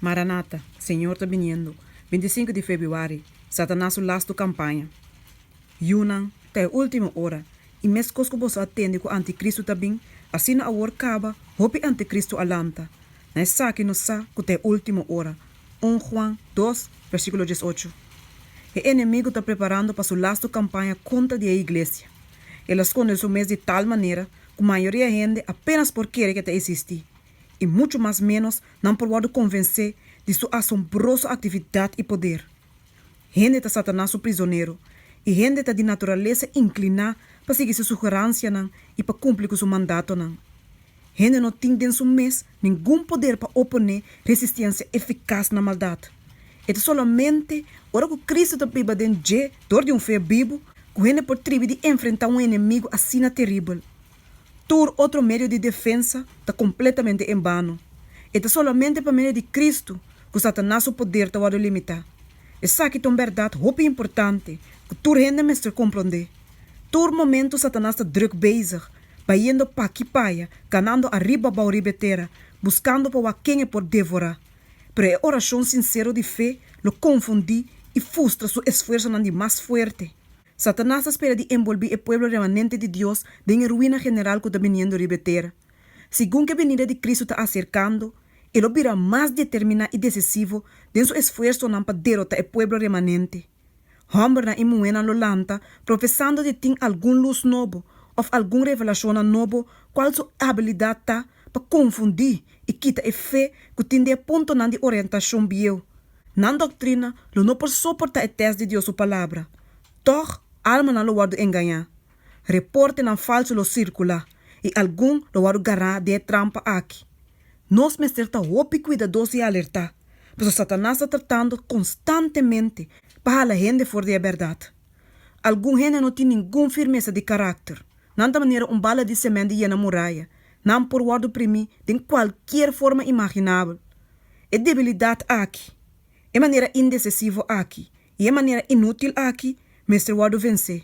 Maranata, Senhor está vindo. 25 de fevereiro, Satanás last campanha. Yunan, até a última hora, e mesmo que você atende com o anticristo também, assim a hora acaba, hope anticristo alanta. Na saque no sa, que até a última hora. 1 Juan 2, versículo 18. O inimigo está preparando para sua last campanha contra a igreja. Ele esconde seu mês de tal maneira que a maioria da gente apenas por querer que existe. E muito mais menos não por convencer de sua assombrosa atividade e poder. Gente está Satanás o prisioneiro, e gente está de natureza inclinada para seguir sua sugerência e para cumprir com seu mandato. Gente não tem dentro seu mês nenhum poder para oponer resistência eficaz na maldade. É somente ora que Cristo está vivo dentro de fé vivo, que gente por tribo de enfrentar inimigo assim terrível. Todo outro meio de defesa está completamente em vano. É somente para meio de Cristo que Satanás o poder está limitar. Essa aqui é uma verdade muito importante que toda gente mestre compreender. Todo momento Satanás está druk bezig, indo para aqui paia, ganhando arriba para ribeteira, buscando para quem é por devorar. Pero a oração sincera de fé lo confunde e frustra seu esforço de mais forte. Satanás espera de envolver o pueblo remanente de Deus em ruína general que está vindo ribeteira. Segundo que a venida de Cristo está acercando, ele virá mais determinado e decisivo em seu esforço para derrotar o pueblo remanente. Homem na imuena lolanta, professando de ter algum luz novo ou alguma revelação novo, qual sua habilidade está para confundir e quitar a fé que tem de ponto de orientação bio. Na doutrina, lo não por suportar o teste de Deus sua palavra. Toch, alma não lo guardo enganar. Reporte não falso lo circula e algum lo guardo garrar de trampa aqui. Nós mestres está muito cuidadosos e alerta, pois Satanás está tratando constantemente para a gente fora da verdade. Algum gente não tem nenhuma firmeza de caráter, não da maneira bala de semente e na muralha, não por guardo oprimir de qualquer forma imaginável. É debilidade aqui, é maneira indecisiva aqui, e é maneira inútil aqui, mestre guardo vencer.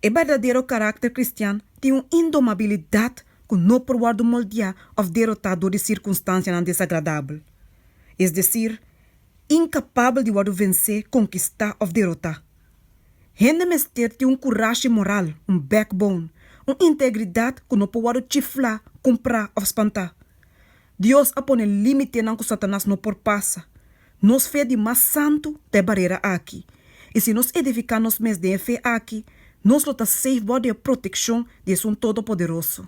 É verdadeiro caráter cristiano tem uma indomabilidade que não por guardo moldear ou derrotar de circunstâncias desagradáveis. É decir, incapaz de guardo vencer, conquistar ou derrotar. Gente mestre tem coragem moral, backbone, uma integridade que não pode guardo chiflar, comprar ou espantar. Deus apone limite não que Satanás não por passa. Nos fé de mais santo de barreira aqui. E se nos edificar nos mês de fé aqui, nos lota safe de proteção de um todo-poderoso.